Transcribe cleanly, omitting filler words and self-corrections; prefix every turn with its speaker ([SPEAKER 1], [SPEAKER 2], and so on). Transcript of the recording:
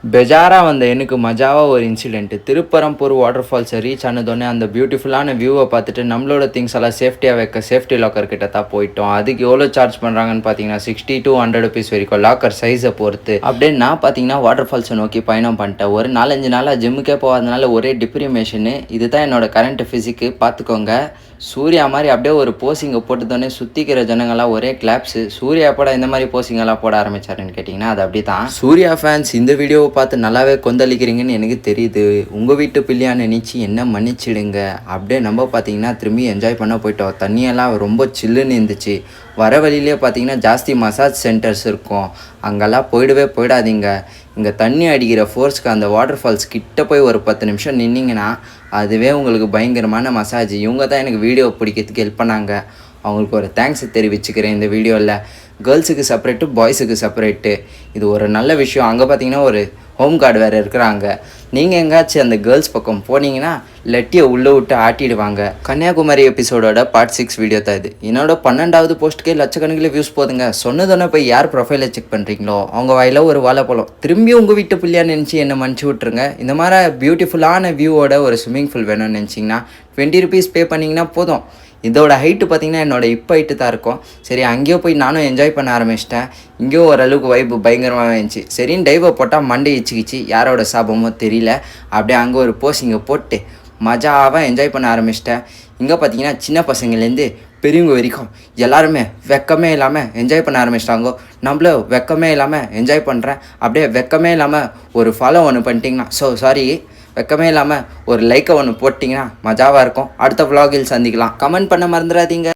[SPEAKER 1] பெஜாராக வந்த எனக்கு மஜாவாக ஒரு இன்சிடென்ட்டு. திருப்பரம்பூர் வாட்டர் ஃபால்ஸை ரீச் ஆனதோடனே அந்த பியூட்டிஃபுல்லான வியூவை பார்த்துட்டு நம்மளோட திங்ஸ் எல்லாம் சேஃப்டியாக வைக்க சேஃப்டி லாக்கர் கிட்ட தான் போயிட்டோம். அதுக்கு எவ்வளோ சார்ஜ் பண்ணுறாங்கன்னு பார்த்தீங்கன்னா 60 to 100 rupees வரைக்கும் லாக்கர் சைஸை பொறுத்து. அப்படியே நான் பார்த்தீங்கன்னா வாட்டர் ஃபால்ஸை நோக்கி பயணம் பண்ணிட்டேன். ஒரு 4-5 நாளாக ஜிம்முக்கே போகாதனால ஒரே டிப்ரிமேஷனு. இதுதான் என்னோட கரண்ட் ஃபிசிக்கு பார்த்துக்கோங்க. சூர்யா மாதிரி அப்படியே ஒரு போஸிங்கை போட்டுதோடனே சுற்றிக்கிற ஜனங்கள்லாம் ஒரே கிளாப்ஸு. சூர்யா பட இந்த மாதிரி போஸிங்கெல்லாம் போட ஆரம்பிச்சாருன்னு கேட்டிங்கன்னா அது அப்படி தான். சூர்யா ஃபேன்ஸ் இந்த வீடியோவை பார்த்து நல்லாவே கொந்தளிக்கிறீங்கன்னு எனக்கு தெரியுது. உங்கள் வீட்டு பிள்ளையான்னு நினச்சி என்ன மன்னிச்சிடுங்க. அப்படியே நம்ம பார்த்தீங்கன்னா திரும்பி என்ஜாய் பண்ண போயிட்டோம். தண்ணியெல்லாம் ரொம்ப சில்லுன்னு இருந்துச்சு. வர வழியிலே பார்த்தீங்கன்னா ஜாஸ்தி மசாஜ் சென்டர்ஸ் இருக்கும். அங்கெல்லாம் போயிடாதீங்க. இங்கே தண்ணி அடிக்கிற ஃபோர்ஸ்க்கு அந்த வாட்டர் ஃபால்ஸ் கிட்ட போய் ஒரு 10 நிமிஷம் நின்னீங்கன்னா அதுவே உங்களுக்கு பயங்கரமான மசாஜ். இவங்க தான் எனக்கு வீடியோ பிடிக்கிறதுக்கு ஹெல்ப் பண்ணாங்க. அவங்களுக்கு ஒரு தேங்க்ஸ் தெரிவிச்சுக்கிறேன் இந்த வீடியோவில். கேர்ள்ஸுக்கு செப்பரேட்டு, பாய்ஸுக்கு செப்பரேட்டு. இது ஒரு நல்ல விஷயம். அங்கே பார்த்தீங்கன்னா ஒரு ஹோம் கார்டு வேறு இருக்கிறாங்க. நீங்கள் எங்கேயாச்சும் அந்த கேர்ள்ஸ் பக்கம் போனீங்கன்னா லட்டியை உள்ளே விட்டு ஆட்டிடுவாங்க. கன்னியாகுமரி எபிசோடோட பார்ட் 6 வீடியோ தான் இது. என்னோட 12வது போஸ்ட்டுக்கே லட்சக்கணக்கில் வியூஸ் போதுங்க. சொன்னதொன்னே போய் யார் ப்ரொஃபைலை செக் பண்ணுறீங்களோ அவங்க வாயில் ஒரு வாழைப்பழம். திரும்பி உங்கள் வீட்டு பிள்ளையா நினச்சி என்னை மன்னிச்சு விட்ருங்க. இந்த மாதிரி பியூட்டிஃபுல்லான வியூவோட ஒரு ஸ்விம்மிங் பூல் வேணும்னு நினச்சிங்கன்னா 20 rupees பே பண்ணிங்கன்னா போதும். இதோட ஹைட்டு பார்த்திங்கன்னா என்னோட இப்போ ஹைட்டு தான் இருக்கும். சரி, அங்கேயோ போய் நானும் என்ஜாய் பண்ண ஆரம்பிச்சிட்டேன். இங்கேயும் ஓரளவுக்கு வைப்பு பயங்கரமாக இருந்துச்சு. சரின்னு டைவை போட்டால் மண்டை இச்சிக்கிச்சு. யாரோட சாபமோ தெரியல. அப்படியே அங்கே ஒரு போஸிங்கை போட்டு மஜாவாக என்ஜாய் பண்ண ஆரம்பிச்சிட்டேன். இங்கே பார்த்தீங்கன்னா சின்ன பசங்கள்லேருந்து பெரியவங்க வரைக்கும் எல்லாருமே வெக்கமே இல்லாமல் என்ஜாய் பண்ண ஆரம்பிச்சிட்டாங்க. நம்மளும் வெக்கமே இல்லாமல் என்ஜாய் பண்ணுறேன். அப்படியே வெக்கமே இல்லாமல் ஒரு ஃபாலோ ஒன்று பண்ணிட்டீங்கன்னா சாரி வெக்கமே இல்லாமல் ஒரு லைக்கை ஒன்று போட்டிங்கன்னா மஜாவாக இருக்கும். அடுத்த vlogல் சந்திக்கலாம். கமெண்ட் பண்ண மறந்துடாதீங்க.